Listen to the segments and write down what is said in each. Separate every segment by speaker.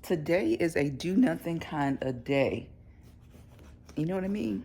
Speaker 1: Today is a do nothing kind of day. You know what I mean?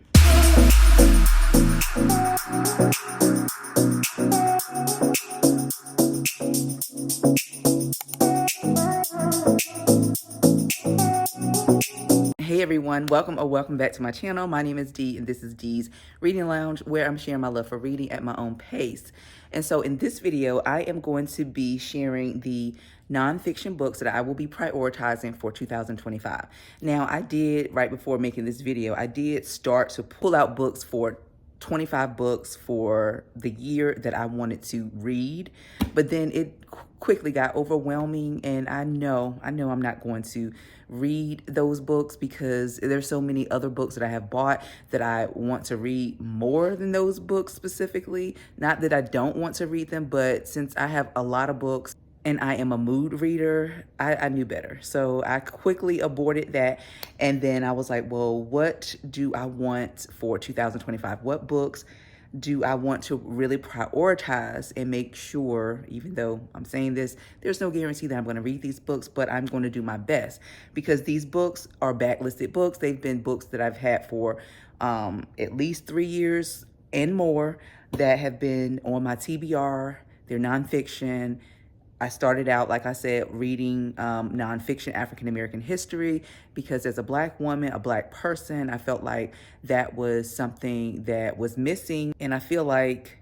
Speaker 1: Hey everyone, welcome back to my channel. My name is Dee and this is Dee's Reading Lounge, where I'm sharing my love for reading at my own pace. And so in this video, I am going to be sharing the nonfiction books that I will be prioritizing for 2025. Now, I did, right before making this video, I did start to pull out books for 25 books for the year that I wanted to read, but then it quickly got overwhelming, and I know I'm not going to read those books because there's so many other books that I have bought that I want to read more than those books specifically. Not that I don't want to read them, but since I have a lot of books and I am a mood reader, I knew better. So I quickly aborted that. And then I was like, well, what do I want for 2025? What books do I want to really prioritize and make sure, even though I'm saying this, there's no guarantee that I'm going to read these books, but I'm going to do my best because these books are backlisted books. They've been books that I've had for at least 3 years and more that have been on my TBR. They're nonfiction. I started out, like I said, reading nonfiction African-American history because as a Black woman, a Black person, I felt like that was something that was missing. And I feel like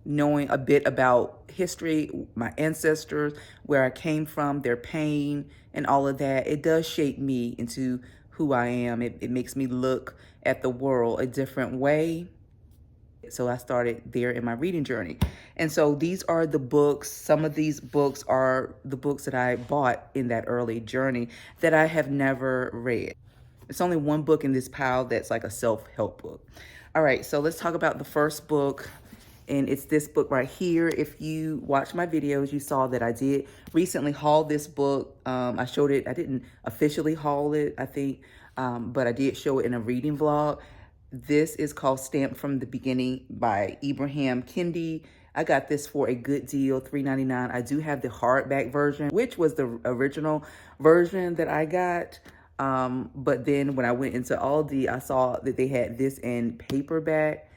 Speaker 1: knowing a bit about history, my ancestors, where I came from, their pain and all of that, it does shape me into who I am. It makes me look at the world a different way. So I started there in my reading journey. And so these are the books. Some of these books are the books that I bought in that early journey that I have never read. It's only one book in this pile that's like a self-help book. All right, so let's talk about the first book. And it's this book right here. If you watch my videos, you saw that I did recently haul this book. I showed it. I didn't officially haul it, I think, but I did show it in a reading vlog. This is called Stamped from the Beginning by Ibram Kendi. I got this for a good deal, $3.99. I do have the hardback version, which was the original version that I got. But then when I went into Aldi, I saw that they had this in paperback.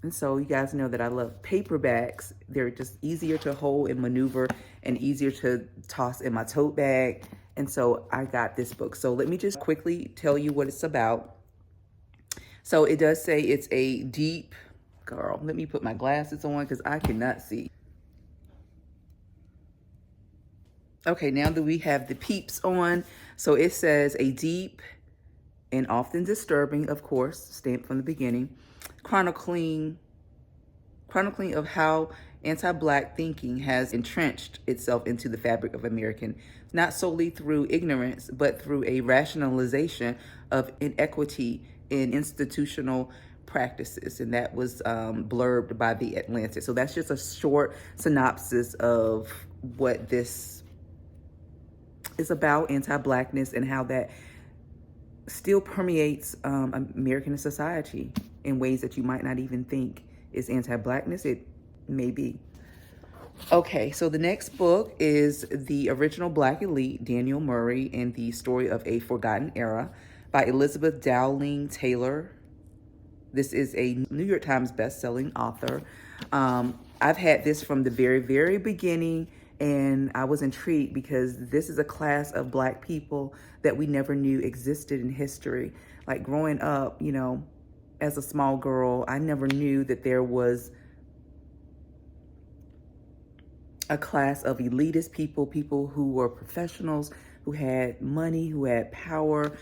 Speaker 1: And so you guys know that I love paperbacks. They're just easier to hold and maneuver and easier to toss in my tote bag. And so I got this book. So let me just quickly tell you what it's about. So it does say it's a deep, girl, let me put my glasses on because I cannot see. Okay, now that we have the peeps on, so it says a deep and often disturbing, of course, stamped from the beginning, chronicling of how anti-Black thinking has entrenched itself into the fabric of American, not solely through ignorance, but through a rationalization of inequity in institutional practices. And that was blurbed by The Atlantic. So that's just a short synopsis of what this is about, anti-Blackness, and how that still permeates American society in ways that you might not even think is anti-Blackness. It may be. Okay, so the next book is The Original Black Elite, Daniel Murray and the Story of a Forgotten Era by Elizabeth Dowling Taylor. This is a New York Times best-selling author. I've had this from the very, very beginning, and I was intrigued because this is a class of Black people that we never knew existed in history. Like growing up, you know, as a small girl, I never knew that there was a class of elitist people, people who were professionals, who had money, who had power.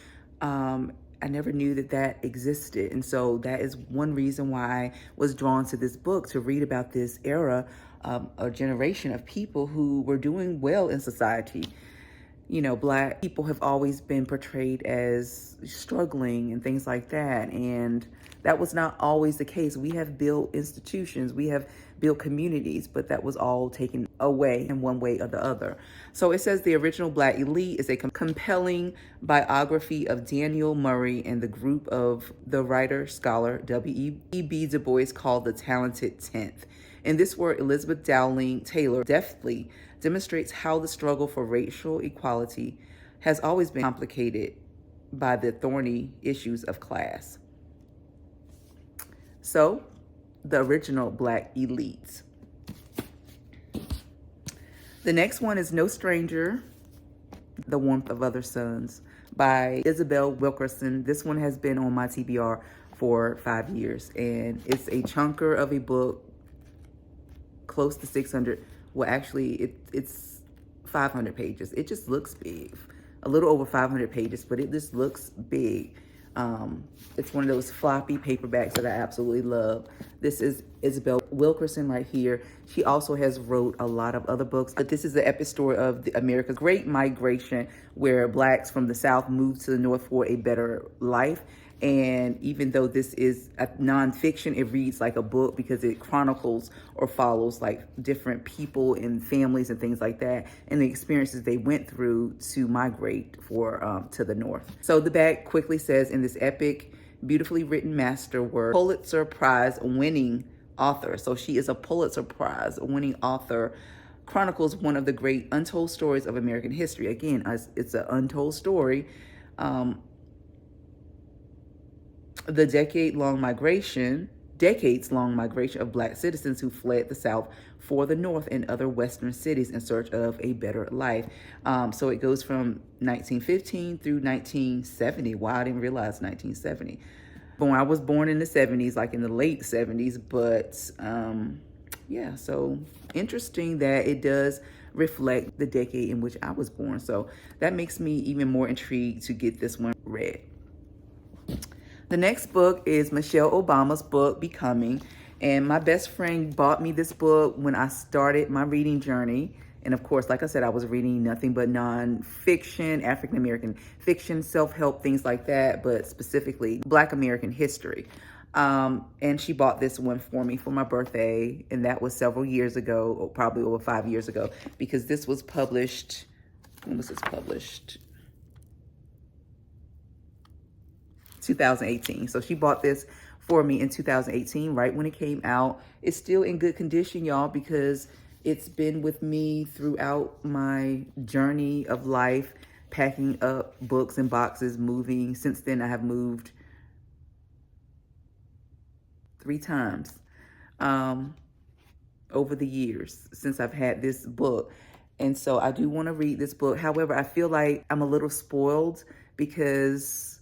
Speaker 1: I never knew that that existed. And so that is one reason why I was drawn to this book, to read about this era, a generation of people who were doing well in society. You know, Black people have always been portrayed as struggling and things like that. And that was not always the case. We have built institutions, we have built communities, but that was all taken away in one way or the other. So it says The Original Black Elite is a compelling biography of Daniel Murray and the group of the writer, scholar W.E.B. Du Bois called the Talented Tenth. In this work, Elizabeth Dowling Taylor deftly demonstrates how the struggle for racial equality has always been complicated by the thorny issues of class. So, the original Black elites. The next one is No Stranger, The Warmth of Other Suns by Isabel Wilkerson. This one has been on my TBR for 5 years, and it's a chunker of a book, close to 600. Well, actually, it's 500 pages. It just looks big. A little over 500 pages, but it just looks big. It's one of those floppy paperbacks that I absolutely love. This is Isabel Wilkerson right here. She also has wrote a lot of other books, but this is the epic story of America's Great Migration, where Blacks from the South moved to the North for a better life. And even though this is a nonfiction, it reads like a book because it chronicles or follows like different people and families and things like that, and the experiences they went through to migrate to the North. So the back quickly says, in this epic, beautifully written masterwork, Pulitzer Prize winning author. So she is a Pulitzer Prize winning author, chronicles one of the great untold stories of American history. Again, it's an untold story. The decades-long migration of Black citizens who fled the South for the North and other Western cities in search of a better life. So it goes from 1915 through 1970. Wow, I didn't realize 1970. But I was born in the 70s, like in the late 70s. But yeah, so interesting that it does reflect the decade in which I was born. So that makes me even more intrigued to get this one read. The next book is Michelle Obama's book, Becoming. And my best friend bought me this book when I started my reading journey. And of course, like I said, I was reading nothing but nonfiction, African-American fiction, self-help, things like that, but specifically Black American history. And she bought this one for me for my birthday. And that was several years ago, or probably over 5 years ago, because this was published, when was this published? 2018. So she bought this for me in 2018, right when it came out. It's still in good condition, y'all, because it's been with me throughout my journey of life, packing up books and boxes, moving. Since then, I have moved 3 times over the years since I've had this book. And so I do want to read this book. However, I feel like I'm a little spoiled because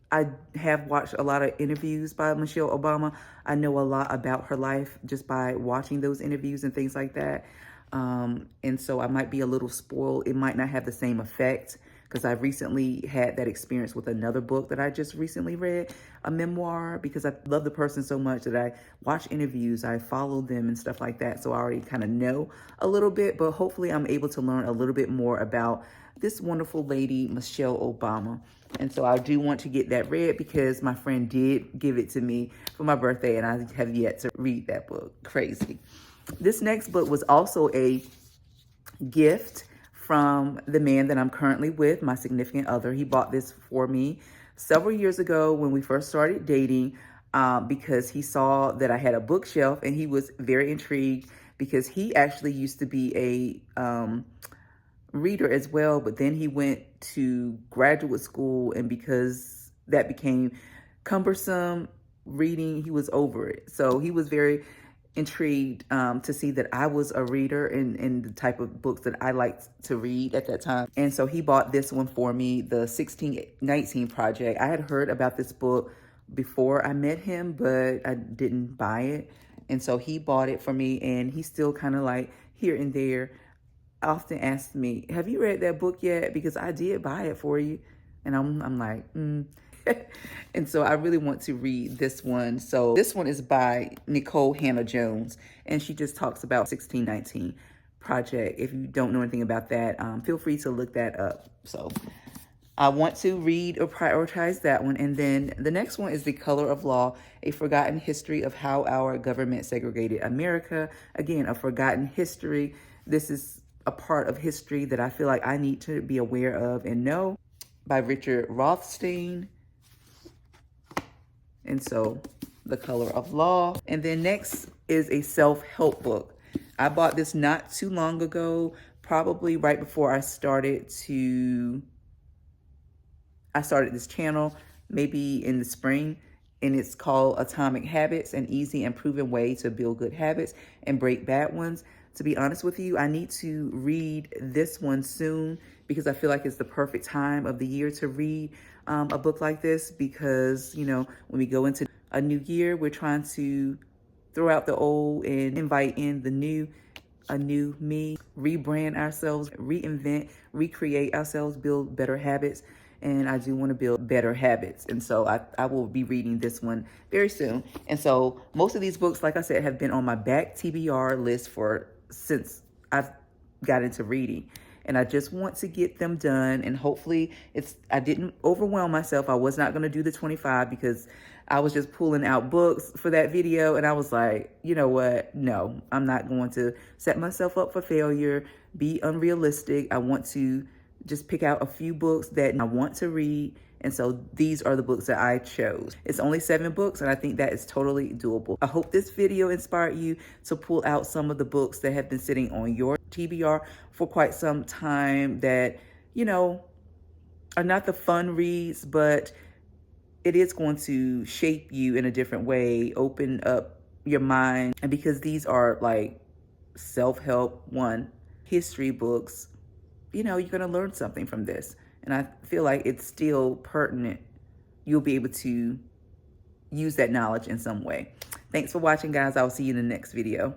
Speaker 1: I have watched a lot of interviews by Michelle Obama. I know a lot about her life just by watching those interviews and things like that. And so I might be a little spoiled. It might not have the same effect because I recently had that experience with another book that I just recently read, a memoir, because I love the person so much that I watch interviews, I follow them and stuff like that. So I already kind of know a little bit, but hopefully I'm able to learn a little bit more about this wonderful lady, Michelle Obama. And so I do want to get that read because my friend did give it to me for my birthday and I have yet to read that book. Crazy. This next book was also a gift from the man that I'm currently with, my significant other. He bought this for me several years ago when we first started dating because he saw that I had a bookshelf and he was very intrigued because he actually used to be a reader as well, but then he went to graduate school, and because that became cumbersome reading, he was over it. So he was very intrigued to see that I was a reader and the type of books that I liked to read at that time. And so he bought this one for me, the 1619 Project. I had heard about this book before I met him, but I didn't buy it. And so he bought it for me, and he's still kind of like here and there often asks me, have you read that book yet? Because I did buy it for you. And I'm like, And so I really want to read this one. So this one is by Nicole Hannah-Jones, and she just talks about 1619 Project. If you don't know anything about that, feel free to look that up. So I want to read or prioritize that one. And then the next one is The Color of Law, A Forgotten History of How Our Government Segregated America. Again, a forgotten history. This is a part of history that I feel like I need to be aware of and know, by Richard Rothstein. And so The Color of Law. And then next is a self-help book. I bought this not too long ago, probably right before I started this channel, maybe in the spring, and it's called Atomic Habits, an easy and proven way to build good habits and break bad ones. To be honest with you, I need to read this one soon because I feel like it's the perfect time of the year to read a book like this, because, you know, when we go into a new year, we're trying to throw out the old and invite in the new, a new me, rebrand ourselves, reinvent, recreate ourselves, build better habits. And I do want to build better habits. And so I will be reading this one very soon. And so most of these books, like I said, have been on my back TBR list since I've got into reading. And I just want to get them done. And hopefully I didn't overwhelm myself. I was not going to do the 25 because I was just pulling out books for that video. And I was like, you know what? No, I'm not going to set myself up for failure, be unrealistic. I want to just pick out a few books that I want to read. And so these are the books that I chose. It's only 7 books, and I think that is totally doable. I hope this video inspired you to pull out some of the books that have been sitting on your TBR for quite some time that, you know, are not the fun reads, but it is going to shape you in a different way, open up your mind. And because these are like self-help, history books, you know, you're going to learn something from this. And I feel like it's still pertinent. You'll be able to use that knowledge in some way. Thanks for watching, guys. I'll see you in the next video.